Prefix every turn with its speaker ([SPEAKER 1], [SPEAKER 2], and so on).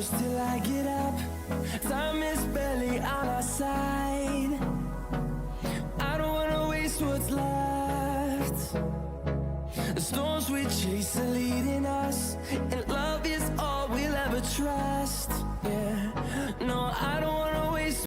[SPEAKER 1] close till I get up. Time is barely on our side. I don't wanna waste what's left. The storms we chase are leading us, and love is all we'll ever trust. Yeah, no, I don't wanna